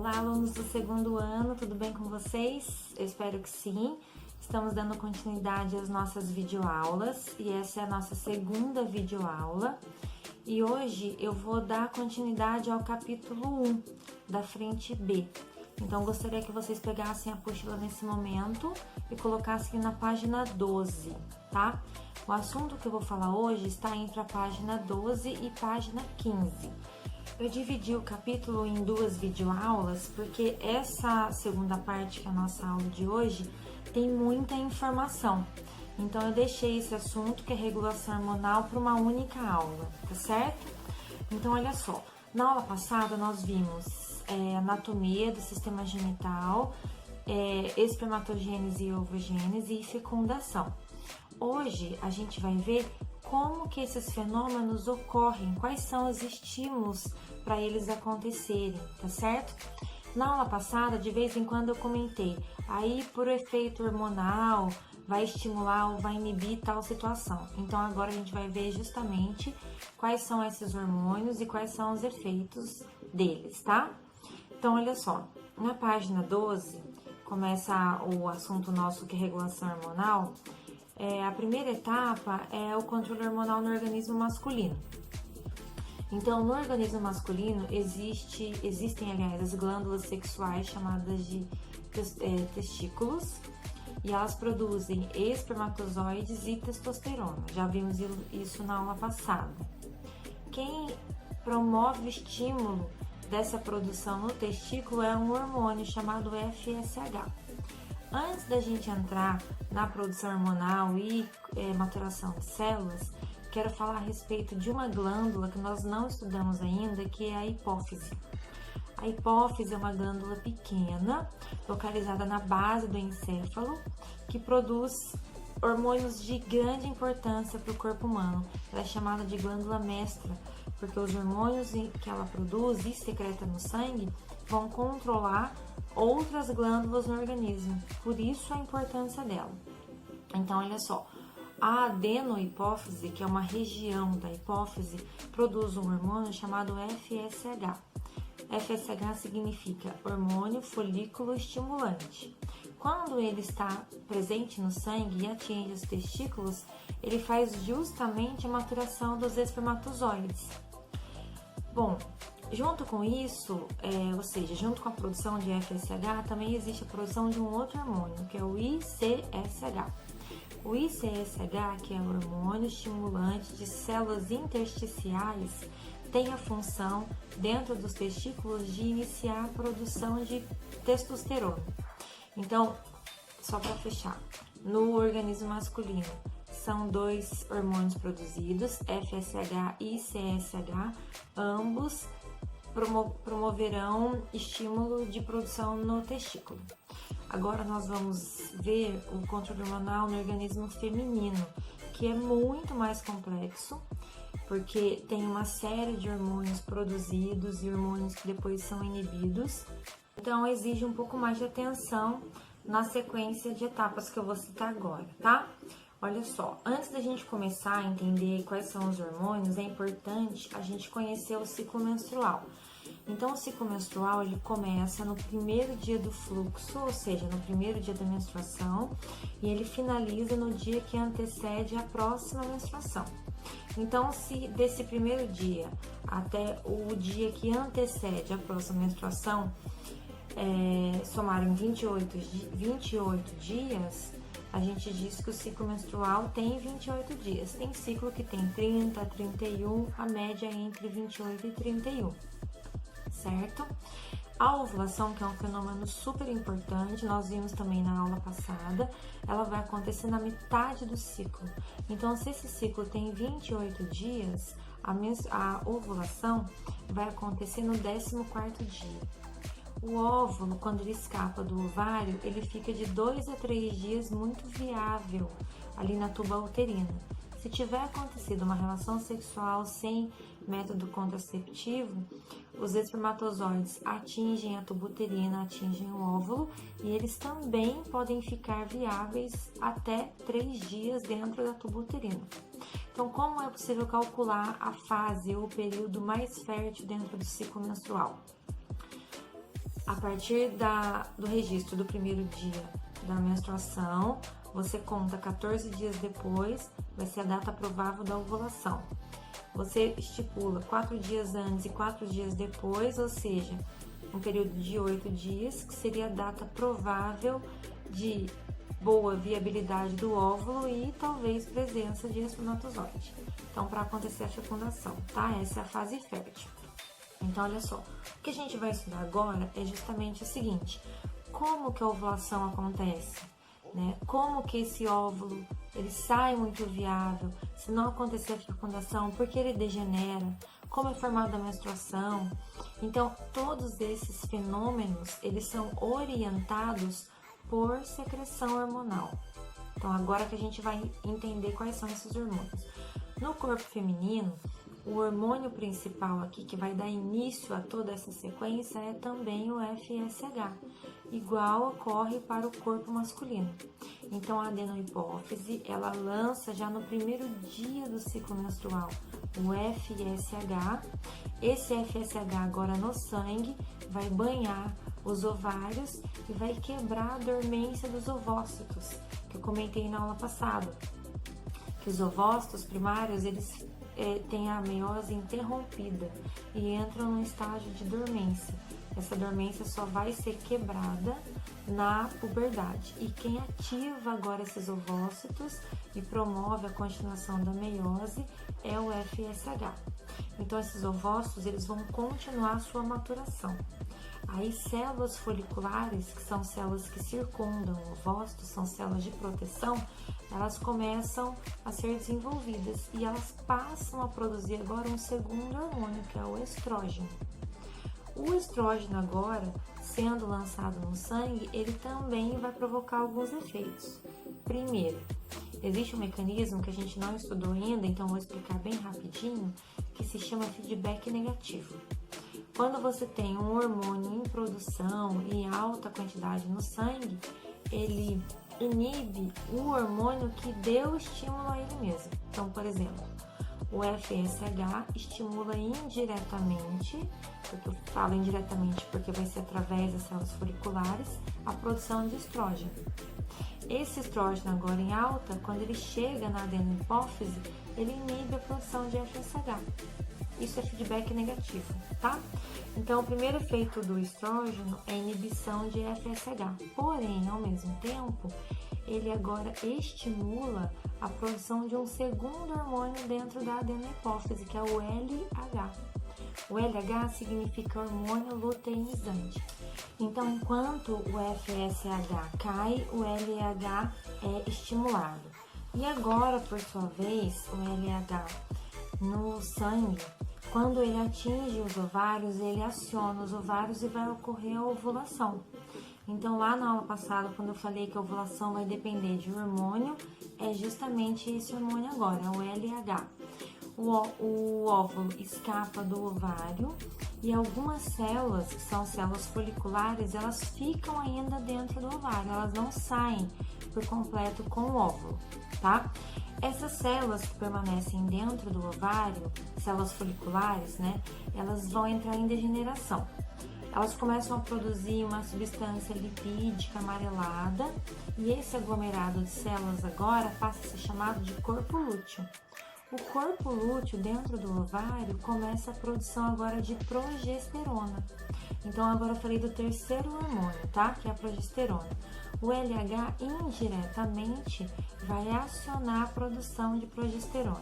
Olá, alunos do segundo ano, tudo bem com vocês? Eu espero que sim. Estamos dando continuidade às nossas videoaulas e essa é a nossa segunda videoaula. E hoje eu vou dar continuidade ao capítulo 1 da frente B. Então, gostaria que vocês pegassem a apostila nesse momento e colocassem na página 12, tá? O assunto que eu vou falar hoje está entre a página 12 e página 15. Eu dividi o capítulo em duas videoaulas porque essa segunda parte, que é a nossa aula de hoje, tem muita informação. Então, eu deixei esse assunto, que é regulação hormonal, para uma única aula, tá certo? Então, olha só, na aula passada nós vimos anatomia do sistema genital, espermatogênese e ovogênese e fecundação. Hoje a gente vai ver como que esses fenômenos ocorrem, quais são os estímulos para eles acontecerem, tá certo? Na aula passada, de vez em quando eu comentei, aí por efeito hormonal, vai estimular ou vai inibir tal situação. Então agora a gente vai ver justamente quais são esses hormônios e quais são os efeitos deles, tá? Então olha só, na página 12, começa o assunto nosso que é regulação hormonal. A primeira etapa é o controle hormonal no organismo masculino. Então, no organismo masculino existem, aliás, as glândulas sexuais chamadas de testículos, e elas produzem espermatozoides e testosterona. Já vimos isso na aula passada. Quem promove o estímulo dessa produção no testículo é um hormônio chamado FSH. Antes da gente entrar na produção hormonal e maturação de células, quero falar a respeito de uma glândula que nós não estudamos ainda, que é a hipófise. A hipófise é uma glândula pequena, localizada na base do encéfalo, que produz hormônios de grande importância para o corpo humano. Ela é chamada de glândula mestra, porque os hormônios que ela produz e secreta no sangue vão controlar outras glândulas no organismo, por isso a importância dela. Então, olha só, a adenohipófise, que é uma região da hipófise, produz um hormônio chamado FSH. FSH significa hormônio folículo estimulante. Quando ele está presente no sangue e atinge os testículos, ele faz justamente a maturação dos espermatozoides. Bom, junto com isso, ou seja, junto com a produção de FSH, também existe a produção de um outro hormônio, que é o ICSH. O ICSH, que é o hormônio estimulante de células intersticiais, tem a função, dentro dos testículos, de iniciar a produção de testosterona. Então, só para fechar, no organismo masculino, são dois hormônios produzidos, FSH e ICSH, ambos promoverão estímulo de produção no testículo. Agora nós vamos ver o controle hormonal no organismo feminino, que é muito mais complexo, porque tem uma série de hormônios produzidos e hormônios que depois são inibidos. Então exige um pouco mais de atenção na sequência de etapas que eu vou citar agora, tá? Olha só, antes da gente começar a entender quais são os hormônios, é importante a gente conhecer o ciclo menstrual. Então, o ciclo menstrual, ele começa no primeiro dia do fluxo, ou seja, no primeiro dia da menstruação, e ele finaliza no dia que antecede a próxima menstruação. Então, se desse primeiro dia até o dia que antecede a próxima menstruação, somarem 28 dias, a gente diz que o ciclo menstrual tem 28 dias. Tem ciclo que tem 30, 31, a média é entre 28 e 31, certo? A ovulação, que é um fenômeno super importante, nós vimos também na aula passada, ela vai acontecer na metade do ciclo. Então, se esse ciclo tem 28 dias, a ovulação vai acontecer no 14º dia. O óvulo, quando ele escapa do ovário, ele fica de 2 a 3 dias muito viável ali na tuba uterina. Se tiver acontecido uma relação sexual sem método contraceptivo, os espermatozoides atingem a tuba uterina, atingem o óvulo e eles também podem ficar viáveis até 3 dias dentro da tuba uterina. Então, como é possível calcular a fase ou o período mais fértil dentro do ciclo menstrual? A partir do registro do primeiro dia da menstruação, você conta 14 dias depois, vai ser a data provável da ovulação. Você estipula 4 dias antes e 4 dias depois, ou seja, um período de 8 dias, que seria a data provável de boa viabilidade do óvulo e talvez presença de espermatozoide. Então, para acontecer a fecundação, tá? Essa é a fase fértil. Então, olha só, o que a gente vai estudar agora é justamente o seguinte: como que a ovulação acontece, né? Como que esse óvulo ele sai muito viável, se não acontecer a fecundação, porque ele degenera, como é formada a menstruação. Então, todos esses fenômenos, eles são orientados por secreção hormonal. Então, agora que a gente vai entender quais são esses hormônios. No corpo feminino, o hormônio principal aqui, que vai dar início a toda essa sequência, é também o FSH, igual ocorre para o corpo masculino. Então, a adenohipófise, ela lança já no primeiro dia do ciclo menstrual o FSH. Esse FSH agora no sangue vai banhar os ovários e vai quebrar a dormência dos ovócitos, que eu comentei na aula passada. Que os ovócitos primários, eles têm a meiose interrompida e entram num estágio de dormência. Essa dormência só vai ser quebrada na puberdade. E quem ativa agora esses ovócitos e promove a continuação da meiose é o FSH. Então, esses ovócitos, eles vão continuar a sua maturação. Aí, células foliculares, que são células que circundam o ovócito, são células de proteção, elas começam a ser desenvolvidas e elas passam a produzir agora um segundo hormônio, que é o estrógeno. O estrógeno agora, sendo lançado no sangue, ele também vai provocar alguns efeitos. Primeiro, existe um mecanismo que a gente não estudou ainda, então vou explicar bem rapidinho, que se chama feedback negativo. Quando você tem um hormônio em produção e em alta quantidade no sangue, ele inibe o hormônio que deu estímulo a ele mesmo. Então, por exemplo, o FSH estimula indiretamente, porque eu falo indiretamente porque vai ser através das células foliculares, a produção de estrógeno. Esse estrógeno agora em alta, quando ele chega na adenohipófise, ele inibe a produção de FSH. Isso é feedback negativo, tá? Então, o primeiro efeito do estrógeno é a inibição de FSH. Porém, ao mesmo tempo, ele agora estimula a produção de um segundo hormônio dentro da adenohipófise, que é o LH. O LH significa hormônio luteinizante. Então, enquanto o FSH cai, o LH é estimulado. E agora, por sua vez, o LH no sangue, quando ele atinge os ovários, ele aciona os ovários e vai ocorrer a ovulação. Então, lá na aula passada, quando eu falei que a ovulação vai depender de hormônio, é justamente esse hormônio agora, é o LH. O óvulo escapa do ovário e algumas células, que são células foliculares, elas ficam ainda dentro do ovário, elas não saem por completo com o óvulo, tá? Essas células que permanecem dentro do ovário, células foliculares, né, elas vão entrar em degeneração. Elas começam a produzir uma substância lipídica amarelada e esse aglomerado de células agora passa a ser chamado de corpo lúteo. O corpo lúteo dentro do ovário começa a produção agora de progesterona. Então agora eu falei do terceiro hormônio, tá? Que é a progesterona. O LH indiretamente vai acionar a produção de progesterona.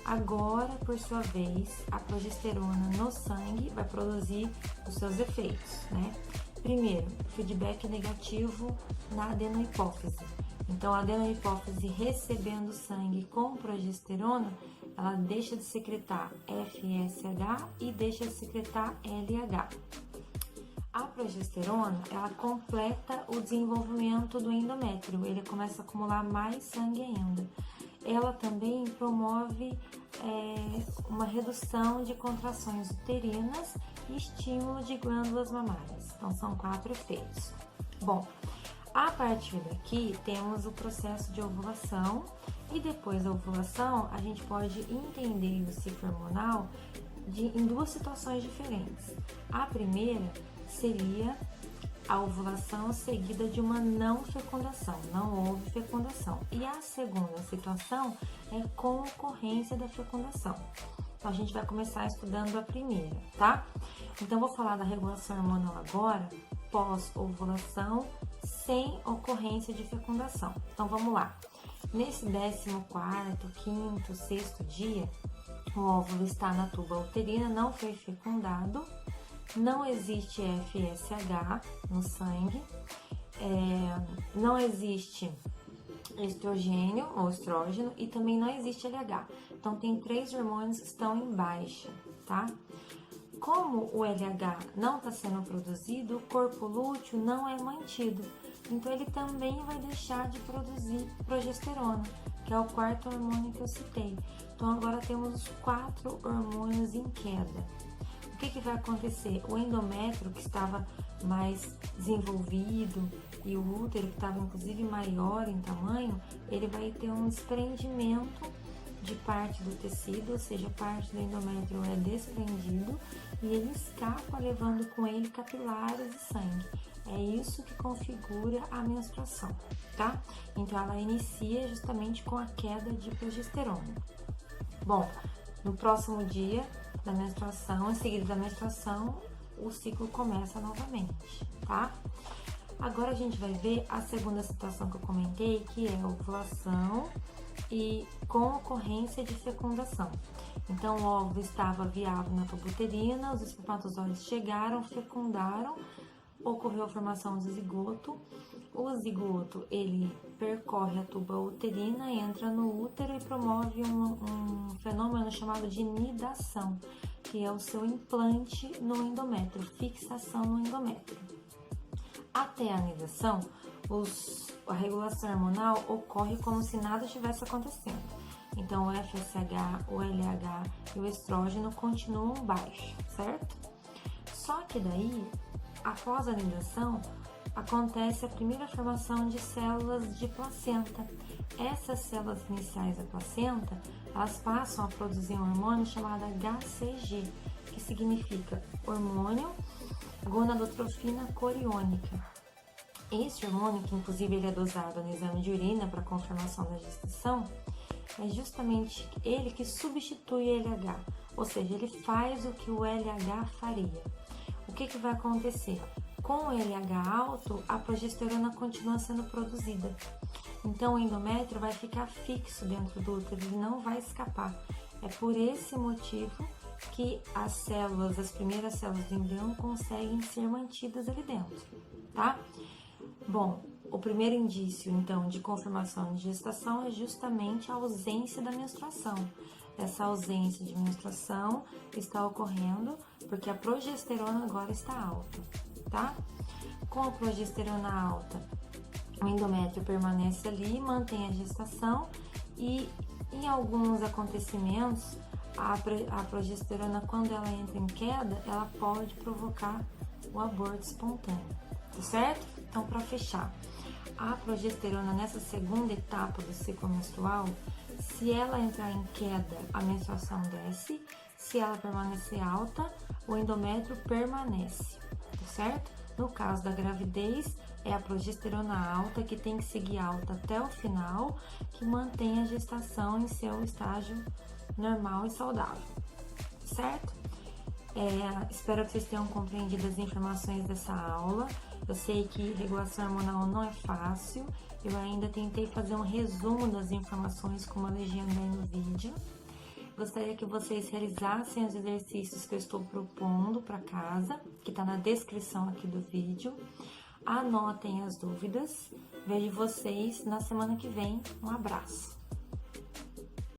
Agora, por sua vez, a progesterona no sangue vai produzir os seus efeitos, né? Primeiro, feedback negativo na adenohipófise. Então, a adenohipófise recebendo sangue com progesterona, ela deixa de secretar FSH e deixa de secretar LH. A progesterona, ela completa o desenvolvimento do endométrio, ele começa a acumular mais sangue ainda. Ela também promove uma redução de contrações uterinas e estímulo de glândulas mamárias. Então, são 4 efeitos. Bom, a partir daqui, temos o processo de ovulação e depois da ovulação, a gente pode entender o ciclo hormonal em 2 situações diferentes. A primeira seria a ovulação seguida de uma não fecundação, não houve fecundação. E a segunda situação é com ocorrência da fecundação. Então, a gente vai começar estudando a primeira, tá? Então, vou falar da regulação hormonal agora, pós-ovulação, sem ocorrência de fecundação. Então, vamos lá. Nesse 14º, 5º, 6º dia, o óvulo está na tuba uterina, não foi fecundado, não existe FSH no sangue, não existe estrogênio ou estrógeno e também não existe LH. Então, tem 3 hormônios que estão em baixa, tá? Como o LH não está sendo produzido, o corpo lúteo não é mantido. Então, ele também vai deixar de produzir progesterona, que é o 4º hormônio que eu citei. Então, agora temos os 4 hormônios em queda. O que vai acontecer? O endométrio, que estava mais desenvolvido, e o útero, que estava inclusive maior em tamanho, ele vai ter um desprendimento de parte do tecido, ou seja, parte do endométrio é desprendido e ele escapa, levando com ele capilares e sangue. É isso que configura a menstruação, tá? Então, ela inicia justamente com a queda de progesterona. Bom, no próximo dia da menstruação, em seguida da menstruação, o ciclo começa novamente, tá? Agora a gente vai ver a segunda situação que eu comentei, que é a ovulação e com ocorrência de fecundação. Então, o óvulo estava viável na tuba uterina, os espermatozoides chegaram, fecundaram, ocorreu a formação do zigoto. O zigoto, ele percorre a tuba uterina, entra no útero e promove um fenômeno chamado de nidação, que é o seu implante no endométrio, fixação no endométrio. Até a nidação, a regulação hormonal ocorre como se nada estivesse acontecendo. Então, o FSH, o LH e o estrógeno continuam baixos, certo? Só que daí, após a nidação, acontece a primeira formação de células de placenta. Essas células iniciais da placenta, elas passam a produzir um hormônio chamado HCG, que significa hormônio gonadotrofina coriônica. Esse hormônio, que inclusive ele é dosado no exame de urina para confirmação da gestação, é justamente ele que substitui o LH, ou seja, ele faz o que o LH faria. O que vai acontecer? Com o LH alto, a progesterona continua sendo produzida. Então, o endométrio vai ficar fixo dentro do útero, ele não vai escapar. É por esse motivo que as primeiras células do embrião conseguem ser mantidas ali dentro, tá? Bom, o primeiro indício, então, de confirmação de gestação é justamente a ausência da menstruação. Essa ausência de menstruação está ocorrendo porque a progesterona agora está alta, tá? Com a progesterona alta, o endométrio permanece ali, mantém a gestação e, em alguns acontecimentos, a progesterona, quando ela entra em queda, ela pode provocar o aborto espontâneo, tá certo? Então, para fechar, a progesterona nessa segunda etapa do ciclo menstrual, se ela entrar em queda, a menstruação desce, se ela permanecer alta, o endométrio permanece, tá certo? No caso da gravidez, é a progesterona alta, que tem que seguir alta até o final, que mantém a gestação em seu estágio normal e saudável, certo? Espero que vocês tenham compreendido as informações dessa aula. Eu sei que regulação hormonal não é fácil, eu ainda tentei fazer um resumo das informações com uma legenda aí no vídeo. Gostaria que vocês realizassem os exercícios que eu estou propondo para casa, que está na descrição aqui do vídeo. Anotem as dúvidas. Vejo vocês na semana que vem. Um abraço!